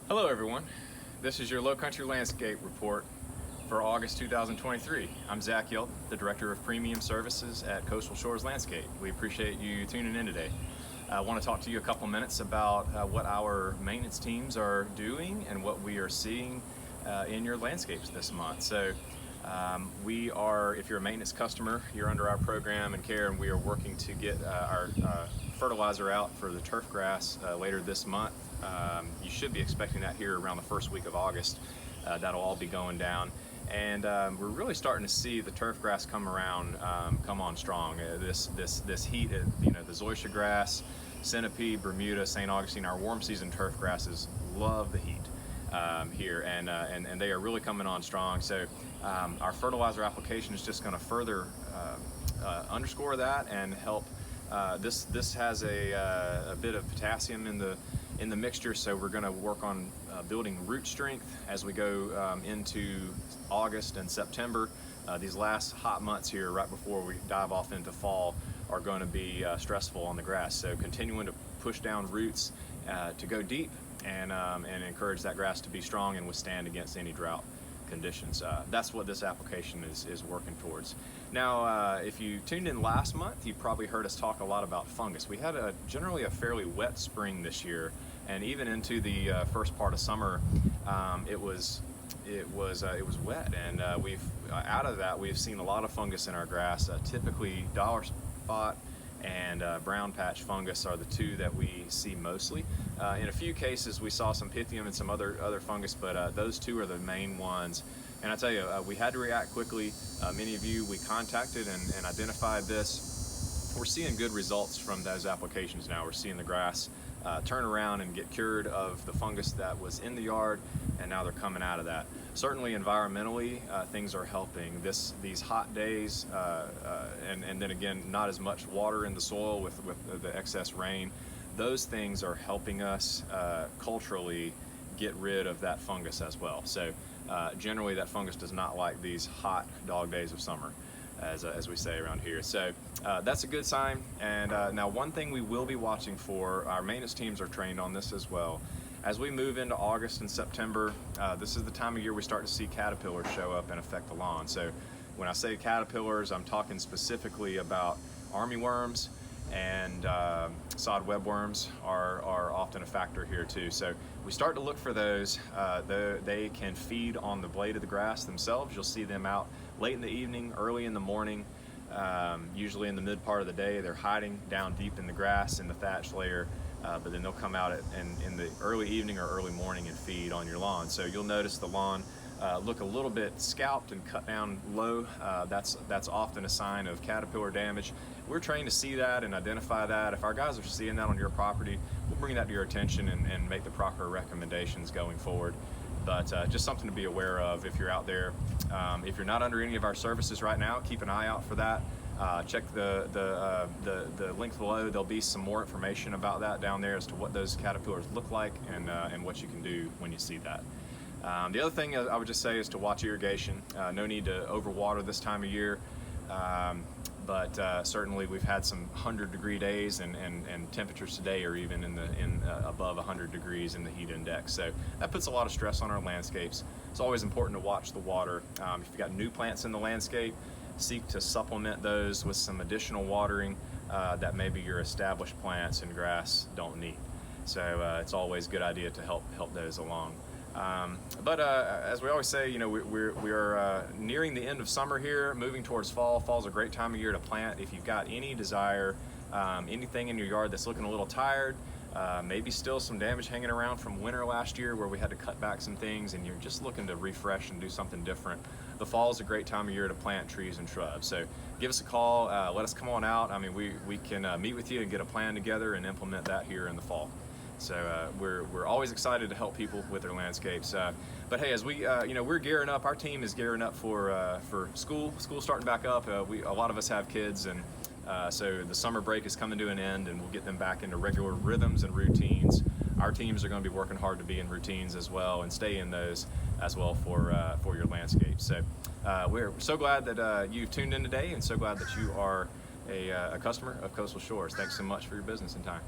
Hello everyone, this is your Low Country Landscape Report for August 2023. I'm Zach Yelp, the Director of Premium Services at Coastal Shores Landscape. We appreciate you tuning in today. I want to talk to you a couple minutes about what our maintenance teams are doing and what we are seeing in your landscapes this month. We are, if you're a maintenance customer, you're under our program and care, and we are working to get our fertilizer out for the turf grass later this month. You should be expecting that here around the first week of August. That'll all be going down. And we're really starting to see the turf grass come on strong. This heat, the zoysia grass, centipede, Bermuda, St. Augustine, our warm season turf grasses love the heat here, and they are really coming on strong. So our fertilizer application is just going to further underscore that and help. This has a bit of potassium in the mixture, so we're going to work on building root strength as we go into August and September. These last hot months here, right before we dive off into fall, are going to be stressful on the grass. So continuing to push down roots to go deep and encourage that grass to be strong and withstand against any drought conditions. That's what this application is working towards. Now, if you tuned in last month, you probably heard us talk a lot about fungus. We had generally a fairly wet spring this year, and even into the first part of summer, it was wet, and out of that we've seen a lot of fungus in our grass. Typically, dollar spot and brown patch fungus are the two that we see mostly. In a few cases we saw some pythium and some other fungus, but those two are the main ones. And I tell you, we had to react quickly. Many of you we contacted and identified this. We're seeing good results from those applications now. We're seeing the grass turn around and get cured of the fungus that was in the yard, and now they're coming out of that. Certainly environmentally, things are helping. These hot days, and then again, not as much water in the soil with the excess rain. Those things are helping us culturally get rid of that fungus as well. So generally that fungus does not like these hot dog days of summer, as we say around here. So that's a good sign. And now one thing we will be watching for, our maintenance teams are trained on this as well. As we move into August and September, this is the time of year we start to see caterpillars show up and affect the lawn. So when I say caterpillars, I'm talking specifically about armyworms, and sod webworms are often a factor here too. So we start to look for those. They can feed on the blade of the grass themselves. You'll see them out late in the evening, early in the morning, usually in the mid part of the day. They're hiding down deep in the grass in the thatch layer, but then they'll come out in the early evening or early morning and feed on your lawn. So you'll notice the lawn look a little bit scalped and cut down low. That's often a sign of caterpillar damage. We're trained to see that and identify that. If our guys are seeing that on your property, we'll bring that to your attention and make the proper recommendations going forward. But just something to be aware of if you're out there. If you're not under any of our services right now, keep an eye out for that. Check the link below. There'll be some more information about that down there as to what those caterpillars look like and what you can do when you see that. The other thing I would just say is to watch irrigation. No need to overwater this time of year, but certainly we've had some 100-degree days, and temperatures today are even above 100 degrees in the heat index. So that puts a lot of stress on our landscapes. It's always important to watch the water. If you've got new plants in the landscape, seek to supplement those with some additional watering that maybe your established plants and grass don't need. So it's always a good idea to help those along. But as we always say, we are nearing the end of summer here, moving towards fall. Fall's a great time of year to plant. If you've got any desire, anything in your yard that's looking a little tired, maybe still some damage hanging around from winter last year where we had to cut back some things, and you're just looking to refresh and do something different, the fall is a great time of year to plant trees and shrubs. So give us a call, let us come on out. I mean, we can meet with you and get a plan together and implement that here in the fall. So we're always excited to help people with their landscapes. But hey, as we're gearing up, our team is gearing up for school. School's starting back up. A lot of us have kids, and so the summer break is coming to an end, and we'll get them back into regular rhythms and routines. Our teams are going to be working hard to be in routines as well and stay in those as well for your landscape. So we're so glad that you've tuned in today, and so glad that you are a customer of Coastal Shores. Thanks so much for your business and time.